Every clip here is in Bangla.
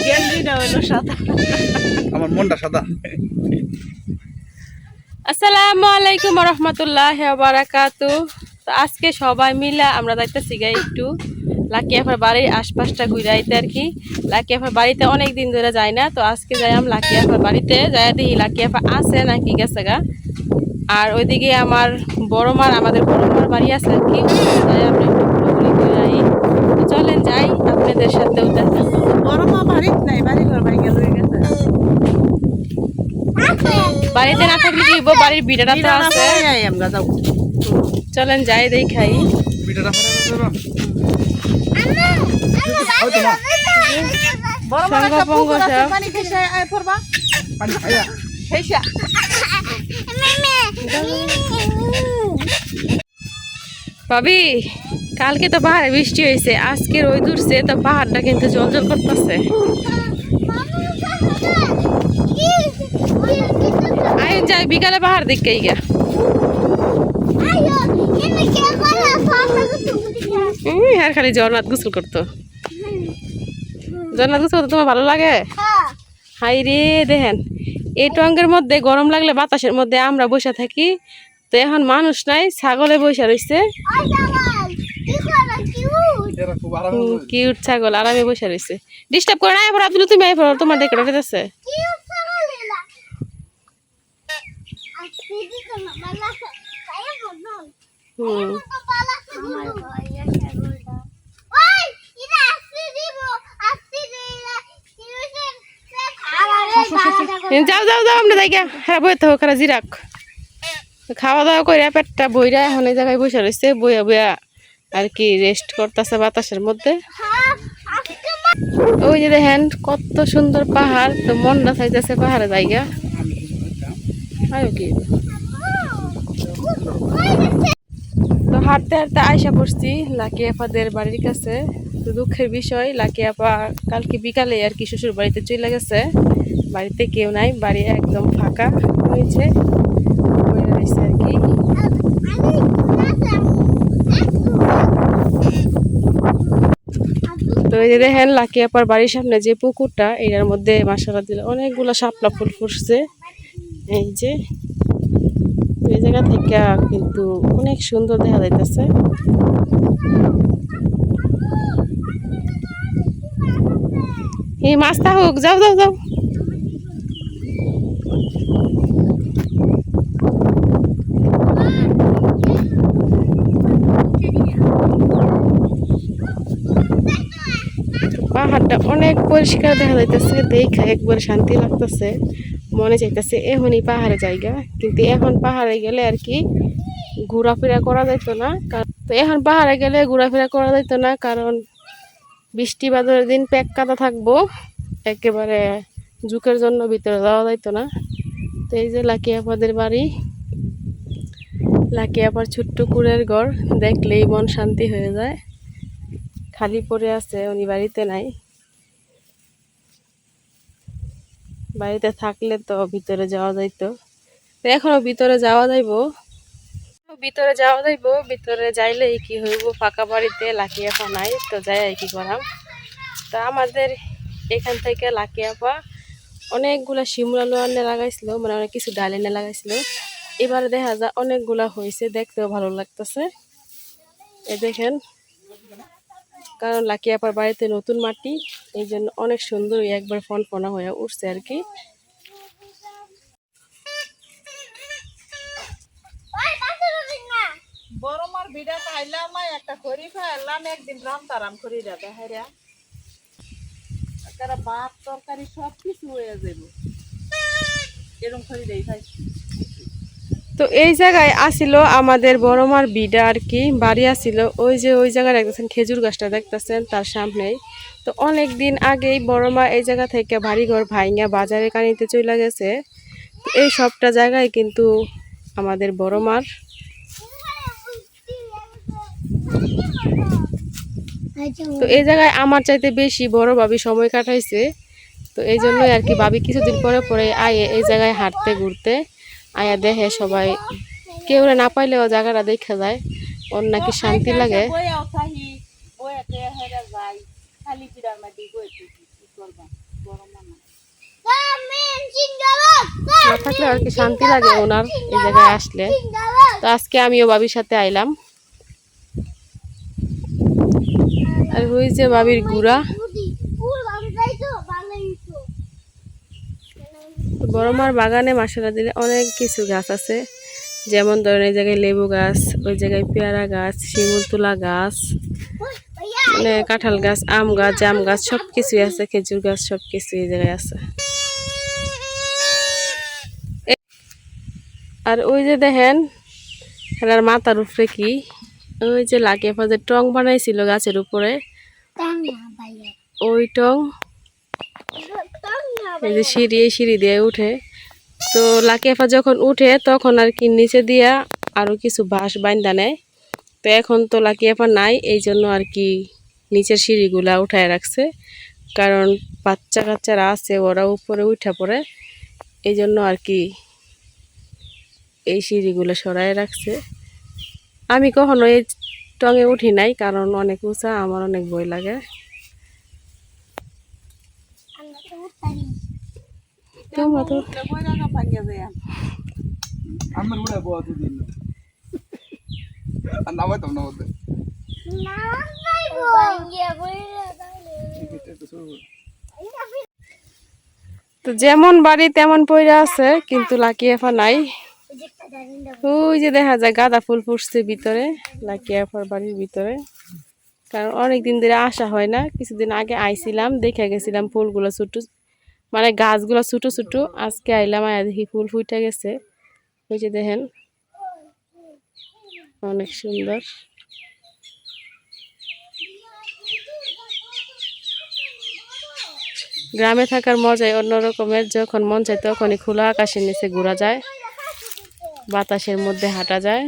গেঞ্জিটা হলো সাদা, আমার মনটা সাদা। আসসালামু আলাইকুম রহমতুল্লাহি ওয়া বারাকাতু। তো আজকে সবাই মিলে আমরা যাইতেছি গা একটু লাকি আপার বাড়ির আশপাশটা ঘুরাইতে আর কি। লাকি আপার বাড়িতে অনেক দিন ধরে যাই না, তো আজকে যাইলাম লাকি আপার বাড়িতে, যাই দেখি লাকি আপা আছে নাকি গেছে গা। আর ওইদিকে আমার আমাদের বড় মার বাড়ি আছে আর কি, যাই আমরা একটু ঘুরে ঘুরাই। তো চলেন যাই, আপনাদের সাথেও দেখা। বড় মা বাড়িতে নাই, বাড়ি ঘর ভাঙে লয়ে গেছে। বাড়িতে না থাকলে কি হইব, বাড়ির বিড়াটা তো আছে। আমরা যাও, চলেন যাই দেখাই। পিঠাটা ফেরা বড় মা একটা সঙ্গ পুকুর আছে, সব। পানি খেসে আয় পড়বা, পানি খাইয়া খেসা। ভাবি, কালকে তো পাহাড়ে বৃষ্টি হয়েছে, আজকে রোদ উঠছে, তো পাহাড়টা কিন্তু জলজল করতেছে। আয় যাই বিকালে পাহাড় দেখে গা। আর খালি জগন্নাথ গোসল করতো, জগন্নাথ গোসল করতে তোমার ভালো লাগে? হাই রে দেখেন, এই টঙ্গের মধ্যে গরম লাগলে বাতাসের মধ্যে আমরা বসে থাকি, তো এখন মানুষ নাই, ছাগলে বসে রয়েছে। এরা খুব আরামে কিউট ছাগল আরামে বসে রয়েছে, ডিস্টার্ব করে না। এবার আব্দুল তুমি এবার তোমার দেখে রয়েছে। হুম, যাও যাও যাও আমরা যাই গা। হ্যাঁ বইতে হোক খারা জিরাক খাওয়া দাওয়া করে পেটটা বইরা এখন এই জায়গায় বসে রয়েছে, বইয়া বইয়া আর কি রেস্ট করতেছে বাতাসের মধ্যে। ওই যে দেখেন কত সুন্দর পাহাড়, তো মনটা চাইতেছে পাহাড়ে জায়গা। আর কি তো হাঁটতে হাঁটতে আয়সা পড়ছি লাকি আপাদের বাড়ির কাছে। তো দুঃখের বিষয়, লাকি আপা কালকে বিকালে আর কি শ্বশুর বাড়িতে চলে গেছে, বাড়িতে কেউ নাই, বাড়ি একদম ফাঁকা হয়েছে আর কি। তো এই যে দেখেন লাকি আপার বাড়ির সামনে যে পুকুরটা, এটার মধ্যে মাশাআল্লাহ দিলে অনেকগুলো শাপলা ফুল ফুটছে। এই যে এই জায়গা থেকে কিন্তু অনেক সুন্দর দেখা যাইতেছে। এই মাছটা হোক, যাও যাও যাও। পাহাড়টা অনেক পরিষ্কার দেখা যাইতেছে, দেখে একবার শান্তি লাগতেছে, মনে চাইতেছে এখনই পাহাড়ে জায়গা। কিন্তু এখন পাহাড়ে গেলে আর কি ঘোরাফেরা করা যেত না, তো এখন পাহাড়ে গেলে ঘোরাফেরা করা যেত না, কারণ বৃষ্টি বাদলের দিন প্যাক কাদা থাকবো, একেবারে ঝুঁকের জন্য ভিতরে যাওয়া যাইত না। তো এই যে লাকি আপাদের বাড়ি, লাকি আপার ছোট্ট কুড়ের ঘর, দেখলেই মন শান্তি হয়ে যায়। খালি পড়ে আছে, উনি বাড়িতে নাই। বাড়িতে থাকলে তো ভিতরে যাওয়া যাইতো, তো এখনো ভিতরে যাওয়া যাইব, ভিতরে যাইলেই কি হইব, ফাঁকা বাড়িতে লাকি আপা নাই, তো যাই কি করাম। তা আমাদের এখান থেকে লাকি আপা অনেকগুলা শিমুলা লোয়ানে লাগাইছিল, মানে অনেক কিছু ডাল এনে লাগাইছিল। এবারে দেখা যায় অনেকগুলা হয়েছে, দেখতেও ভালো লাগতেছে। এই দেখেন, কারণ লাকি আপার বাড়িতে নতুন মাটি, এই জন্য অনেক সুন্দর একবার ফনফনা হয়ে উঠছে আর কি। বড় মার বিড়া খাইলাম, একটা খড়ি খাইলাম, একদিন রামতারাম খড়ি যাবে হেরা, একটা ভাত তরকারি সব কিছু হয়ে যাবে, এরকম খড়ি দেই খাই। তো এই জায়গায় আসিল আমাদের বড় মার বিডা আর কি, বাড়ি আসিল ওই যে ওই জায়গায় দেখতেছেন খেজুর গাছটা দেখতেছেন তার সামনেই। তো অনেক দিন আগেই বড় মা এই জায়গা থেকে বাড়িঘর ভাইঙ্গা বাজারে কানিতে চলে গেছে। এই সবটা জায়গায় কিন্তু আমাদের বড় মার। তো এই জায়গায় আমার চাইতে বেশি বড় ভাবি সময় কাটাইছে, তো এই জন্যই আর কি ভাবি কিছুদিন পরে পরে আয়ে এই জায়গায় হাঁটতে ঘুরতে আয়া দেখে সবাই, কেউ না পাইলেও জায়গাটা দেখা যায়, ওর নাকি শান্তি লাগে। করবা বড় মামা না থাকলে আর কি শান্তি লাগে ওনার এই জায়গায় আসলে। তো আজকে আমিও বাবির সাথে আইলাম। আর ওই যে বাবির গুড়া, বড় মার বাগানে মাসাল্লাহ দিলে অনেক কিছু গাছ আছে, যেমন ধরেন এই জায়গায় লেবু গাছ, ওই জায়গায় পেয়ারা গাছ, শিমুল তুলা গাছ, মানে কাঁঠাল গাছ, আম গাছ, জাম গাছ, সব কিছুই আছে, খেজুর গাছ, সব কিছু এই জায়গায় আছে। আর ওই যে দেখেন খেলার মাথার উপরে কি, ওই যে লাগিয়ে যে টং বানাইছিল গাছের উপরে, ওই টং, এই যে সিঁড়ি, এই সিঁড়ি দিয়ে উঠে। তো লাকিয়াফা যখন উঠে তখন আর কি নিচে দিয়া আরো কিছু বাঁশ বাইন্দা নেয়। তো এখন তো লাকিয়াফা নাই, এই জন্য আর কি নিচের সিঁড়িগুলা উঠায় রাখছে, কারণ বাচ্চা কাচ্চারা আছে ওরা উপরে উঠা পড়ে, এই জন্য আর কি এই সিঁড়িগুলো সরায় রাখছে। আমি কখনো এই টঙে উঠি নাই, কারণ অনেক উঁচা, আমার অনেক ভয় লাগে। তোমরা তো কই রাখা ভাঙিয়া যায় আমার উড়ে বয়া দুদিন আর নামাইতাম না ওদের তো যেমন বাড়ি তেমন পইরা আছে, কিন্তু লাকিয়াফা নাই। ওই যে দেখা যায় গাঁদা ফুল ফুটছে ভিতরে, লাকিয়াফার বাড়ির ভিতরে, কারণ অনেকদিন ধরে আসা হয় না। কিছুদিন আগে আইছিলাম, দেখে গেছিলাম ফুলগুলো ছোট, মানে গাছগুলো ছোট ছোট। আজকে আইলাম, আয়া দেখি ফুল ফুটে গেছে। ওই যে দেখেন অনেক সুন্দর। গ্রামে থাকার মজাই অন্যরকমের, যখন মন চায় তখনই খোলা আকাশের নিচে ঘোরা যায়, বাতাসের মধ্যে হাঁটা যায়।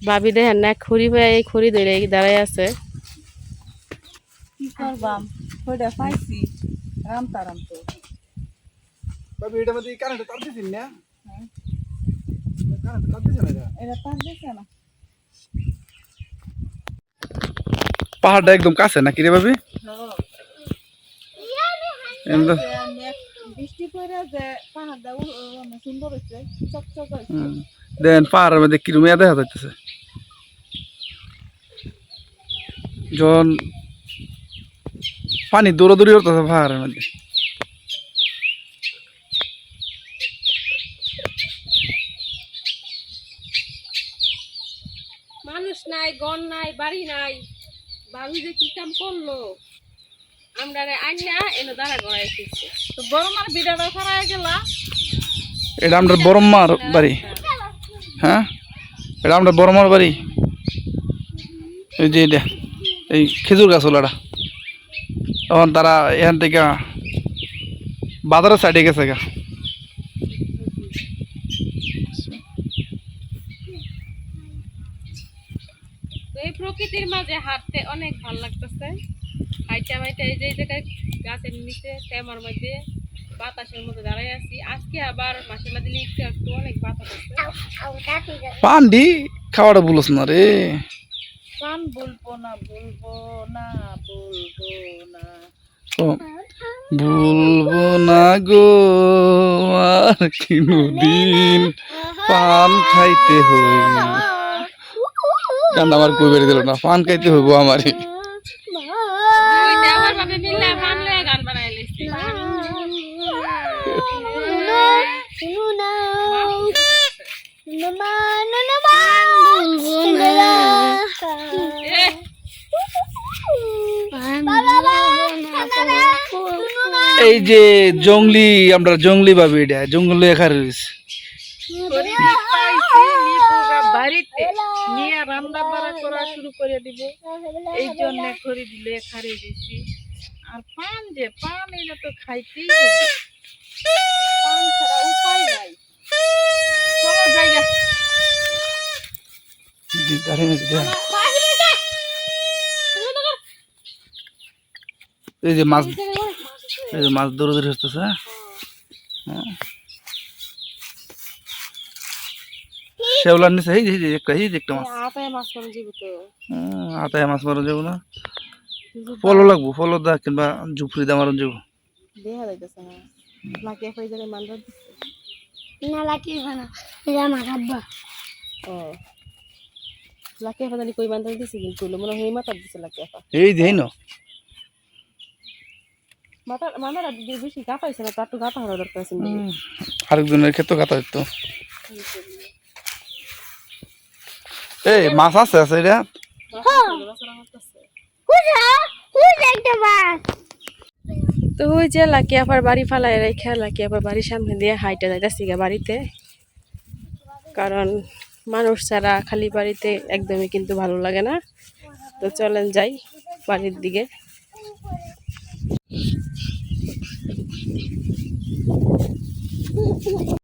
ভাবি দেখেন না, খড়ি হয়ে এই খড়ি ধরে দাঁড়ায় আছে। কি করবাম কইটা পাইছি রামতারাম তো বাবু এটা মধ্যে কারেন্ট তার দিছিস না? কারেন্ট তার দিছ না এটা? এটা তার দিছে না পাহাড়টা একদম কাছে নাকি রে ভাবি? এমন বৃষ্টি পড়ে যে পাহাড়টা সুন্দর হয়েছে, চকচক হয়েছে। দেন পাহাড়ের মধ্যে কিরম ইয়া দেখা যাইতেছে, যখন পানি দৌড়াদৌড়ি করতেছে পাহাড়ের মধ্যে। মানুষ নাই, গন নাই, বাড়ি নাই, বাবু যে কি কাম করলো, আমরা আইনা এনে দাঁড়া করাইছি। তো বড় মার বিড়াটা ছাড়া গেলা এটা আমরা বড়মার বাড়ি, হ্যাঁ এটা আমরা বড়মার বাড়ি। এই যে এটা এই খেজুর গাছ ওলাটা, তখন তারা এখান থেকে বাজারের সাইডে গেছে গা। এই প্রকৃতির মাঝে হাঁটতে অনেক ভালো লাগতেছে। হাইটা হাইটা এই যে জায়গায় গাছের নিচে তেমার মধ্যে বাতাসের মধ্যে দাঁড়াই আছি। আজকে আবার মাসাল্লাহ দিলে একটু একটু অনেক বাতাস আছে। পান্ডি খাওয়াটা বলছ না রে, কান বলবো না বলবো না বলবো না ও, ভুলবো না গো আর কিনুদিন পান খাইতে হইব। গান আমার কই বেড়ে দিল না, পান খাইতে হইব আমারই। দুইটা আমার ভাবে মিললে পান লয়ে গান বানাই লইছি। এই যে জঙ্গলি, আমরা জঙ্গলি ভাবি, এটা জঙ্গলে এখানে রয়েছে। বাড়িতে নিয়ে রান্না বাড়া করা শুরু করে দিব, এই জন্য খড়ি দিলে খারে দিছি। আর পান যে পান এটা তো খাইতেই হবে, পান ছাড়া উপায় নাই। চলো জায়গা এই যে মাছ, এই যে মাছ দৌড়ে দৌড়ে আসতেছে। শেওলার নিচে এই যে একটা মাছ, আতায় মাছ মারা যাবে তো। আতায় মাছ মারা যাবো না। ফলও লাগবো, ফলও দা কিংবা জুফরি দা মারন যাবো। দেখা যাইতেছে না লাকি আপা এই জায়গায় মানরা দিচ্ছে না লাকি না এটা আমার আব্বা ও লাকি আপা জানি কই বান্ধব দিছে কিন্তু মনে হয় মাথা দিছে লাকি আপা এই দেই না মাথাটা দিয়ে বেশি কাঁপাইছে না তার তো গাঁথা হওয়ার দরকার আছে আরেকজনের ক্ষেত্রে কথা হইতো। এই মাছ আছে আছে এটা একটা মাছ তো ওই যে লাকি আপার বাড়ি ফালাই রেখে লাকি আপার বাড়ির সামনে দিয়ে হাইটা যাইতেছি গা বাড়িতে, কারণ মানুষ ছাড়া খালি বাড়িতে একদমই কিন্তু ভালো লাগে না। তো চলেন যাই বাড়ির দিকে।